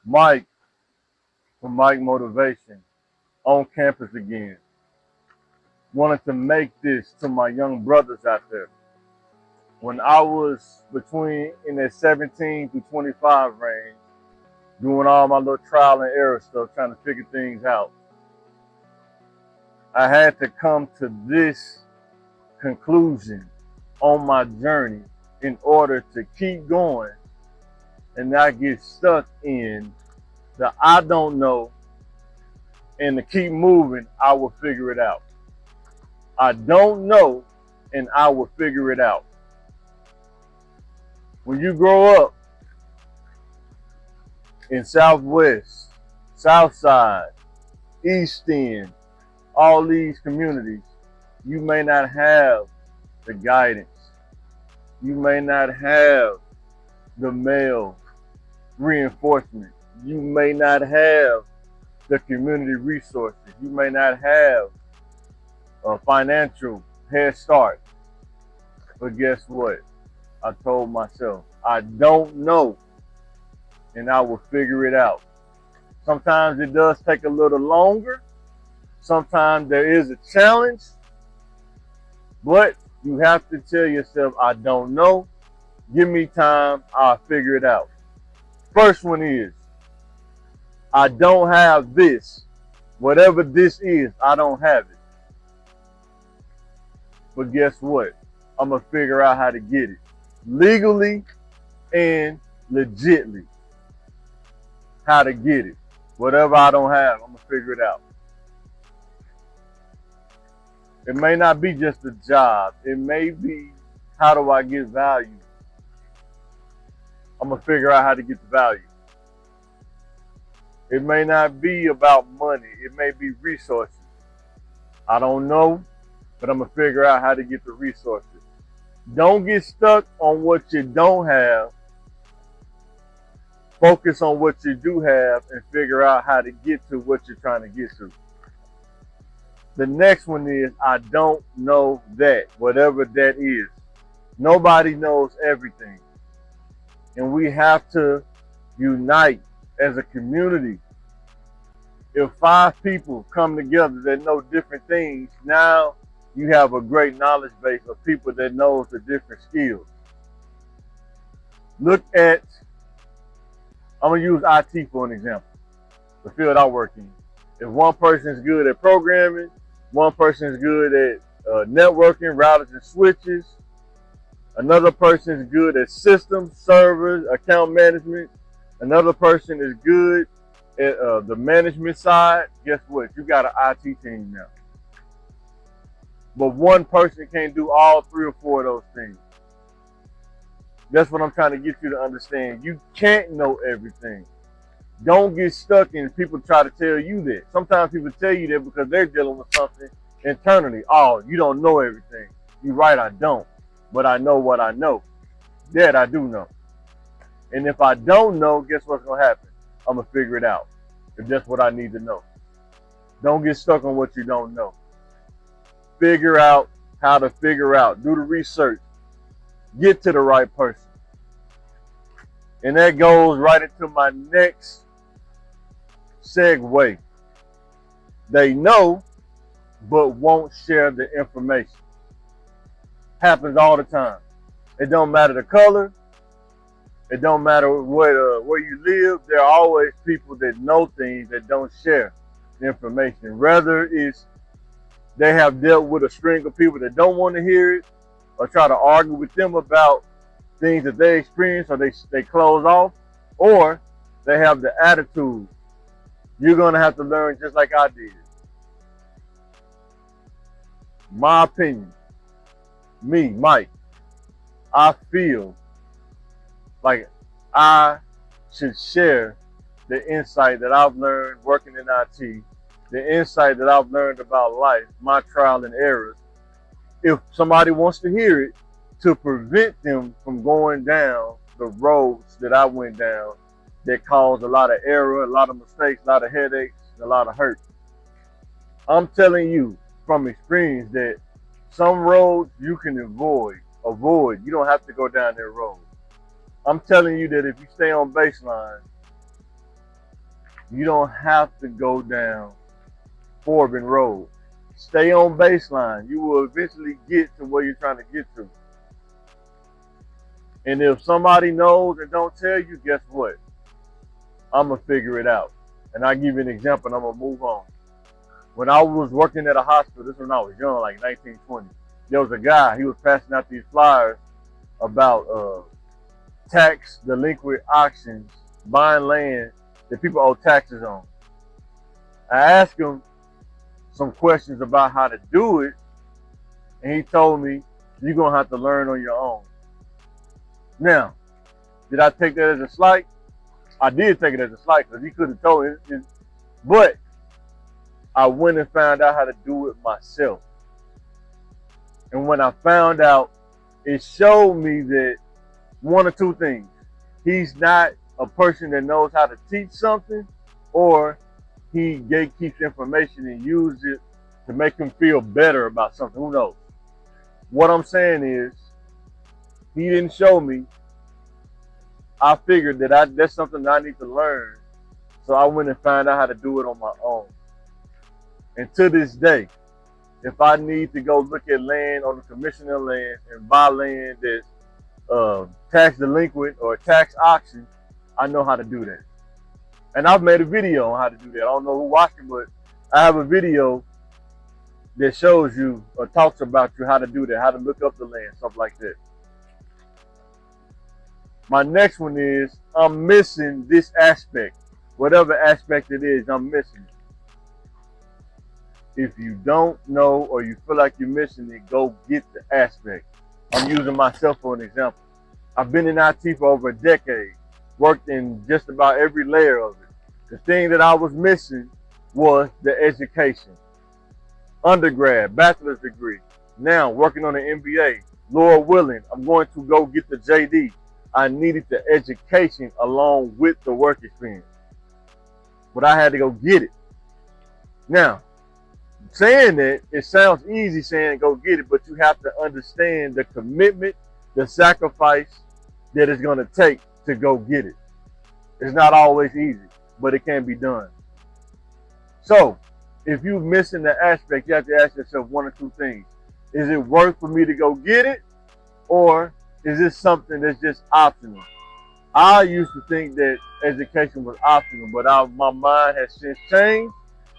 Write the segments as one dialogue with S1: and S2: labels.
S1: Mike from Mike Motivation on campus again. Wanted to make this to my young brothers out there. When I was between in that 17 to 25 range, doing all my little trial and error stuff, trying to figure things out, I had to come to this conclusion on my journey in order to keep going and not get stuck in the I don't know, and to keep moving, I will figure it out. I don't know, and I will figure it out. When you grow up in Southwest, Southside, East End, all these communities, you may not have the guidance. You may not have the male reinforcement. You may not have the community resources. You may not have a financial head start. But guess what? I told myself, I don't know, and I will figure it out. Sometimes it does take a little longer. Sometimes there is a challenge, but you have to tell yourself, I don't know. Give me time, I'll figure it out. First one is, I don't have this. Whatever this is, I don't have it. But guess what? I'm going to figure out how to get it. Legally and legitly. How to get it. Whatever I don't have, I'm going to figure it out. It may not be just a job. It may be, how do I get value? I'm going to figure out how to get the value. It may not be about money. It may be resources. I don't know, but I'm going to figure out how to get the resources. Don't get stuck on what you don't have. Focus on what you do have and figure out how to get to what you're trying to get to. The next one is, I don't know that, whatever that is. Nobody knows everything. And we have to unite as a community. If 5 people come together that know different things, now you have a great knowledge base of people that knows the different skills. Look at, I'm going to use IT for an example, the field I work in. If one person is good at programming, one person is good at networking, routers and switches, another person is good at systems, servers, account management, another person is good at the management side, guess what? You got an IT team now. But one person can't do all 3 or 4 of those things. That's what I'm trying to get you to understand. You can't know everything. Don't get stuck in people try to tell you that. Sometimes people tell you that because they're dealing with something internally. Oh, you don't know everything. You're right, I don't. But I know what I know. That I do know. And if I don't know, guess what's going to happen? I'm going to figure it out. If that's what I need to know. Don't get stuck on what you don't know. Figure out how to figure out. Do the research. Get to the right person. And that goes right into my next segue. They know, but won't share the information. Happens all the time. It don't matter the color. It don't matter where you live. There are always people that know things that don't share the information. Whether it's they have dealt with a string of people that don't want to hear it, or try to argue with them about things that they experience, or they close off, or they have the attitude. You're going to have to learn just like I did. My opinion, me, Mike, I feel like I should share the insight that I've learned working in IT, the insight that I've learned about life, my trial and errors, if somebody wants to hear it, to prevent them from going down the roads that I went down that caused a lot of error, a lot of mistakes, a lot of headaches, and a lot of hurt. I'm telling you from experience that some roads you can avoid. You don't have to go down that road. I'm telling you that if you stay on baseline, You don't have to go down Corbin Road. Stay on baseline. You will eventually get to where you're trying to get to. And if somebody knows and don't tell you, guess what? I'm going to figure it out. And I'll give you an example and I'm going to move on. When I was working at a hospital, this was when I was young, like 19, 20, there was a guy, he was passing out these flyers about tax delinquent auctions, buying land that people owe taxes on. I asked him some questions about how to do it, and he told me, you're going to have to learn on your own. Now, did I take that as a slight? I did take it as a slight because he could have told me, but I went and found out how to do it myself. And when I found out, it showed me that one or two things. He's not a person that knows how to teach something, or he gatekeeps information and uses it to make him feel better about something. Who knows? What I'm saying is, he didn't show me. I figured that that's something that I need to learn. So I went and found out how to do it on my own. And to this day, if I need to go look at land on the commissioner land and buy land that's tax delinquent or tax auction, I know how to do that. And I've made a video on how to do that. I don't know who watched it, but I have a video that shows you or talks about you how to do that, how to look up the land, stuff like that. My next one is, I'm missing this aspect. Whatever aspect it is, I'm missing it. If you don't know or you feel like you're missing it, go get the aspect. I'm using myself for an example. I've been in IT for over a decade, worked in just about every layer of it. The thing that I was missing was the education. Undergrad, bachelor's degree. Now working on an MBA. Lord willing, I'm going to go get the JD. I needed the education along with the work experience. But I had to go get it. Now, saying that, it sounds easy saying go get it, but you have to understand the commitment, the sacrifice that it's going to take to go get it. It's not always easy, but it can be done. So, if you're missing the aspect, you have to ask yourself one or two things. Is it worth for me to go get it? Or is this something that's just optional? I used to think that education was optional, but my mind has since changed.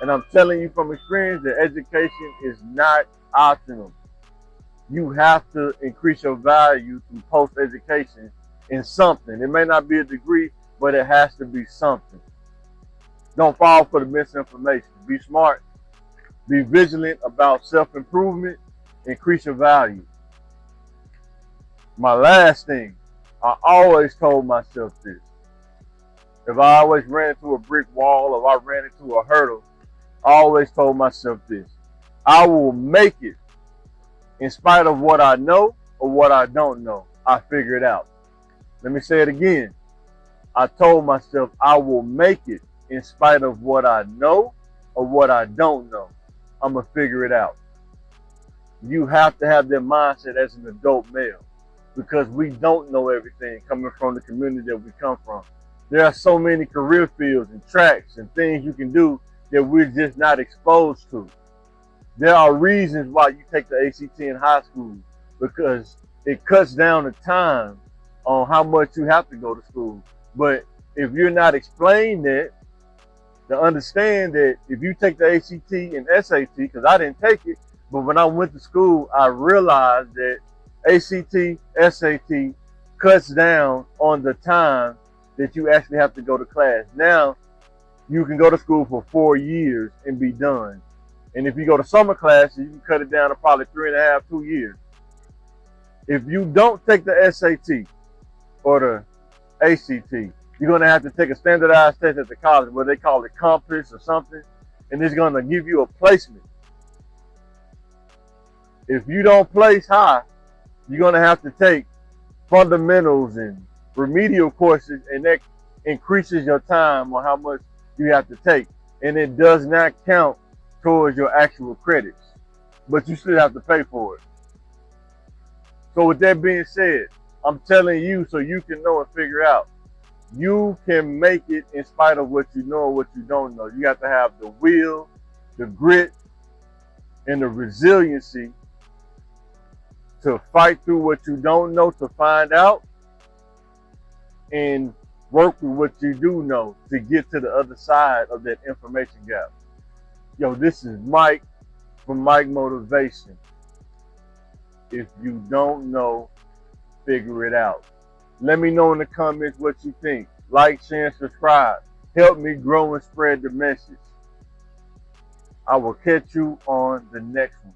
S1: And I'm telling you from experience that education is not optional. You have to increase your value through post-education in something. It may not be a degree, but it has to be something. Don't fall for the misinformation. Be smart. Be vigilant about self-improvement. Increase your value. My last thing, I always told myself this. If I always ran into a brick wall or I ran into a hurdle, I always told myself this. I will make it in spite of what I know or what I don't know. I figure it out. Let me say it again. I told myself I will make it in spite of what I know or what I don't know. I'm going to figure it out. You have to have that mindset as an adult male, because we don't know everything coming from the community that we come from. There are so many career fields and tracks and things you can do that we're just not exposed to. There are reasons why you take the ACT in high school, because it cuts down the time on how much you have to go to school. But if you're not explained that, to understand that if you take the ACT and SAT, because I didn't take it, but when I went to school, I realized that ACT, SAT cuts down on the time that you actually have to go to class. Now, you can go to school for 4 years and be done. And if you go to summer classes, you can cut it down to probably 3.5, 2 years. If you don't take the SAT or the ACT, you're going to have to take a standardized test at the college where they call it Compass or something, and it's going to give you a placement. If you don't place high, you're going to have to take fundamentals and remedial courses, and that increases your time on how much you have to take. And it does not count towards your actual credits, but you still have to pay for it. So with that being said, I'm telling you so you can know and figure out. You can make it in spite of what you know and what you don't know. You got to have the will, the grit, and the resiliency to fight through what you don't know to find out, and work with what you do know to get to the other side of that information gap. Yo, this is Mike from Mike Motivation. If you don't know, figure it out. Let me know in the comments what you think. Like, share, and subscribe. Help me grow and spread the message. I will catch you on the next one.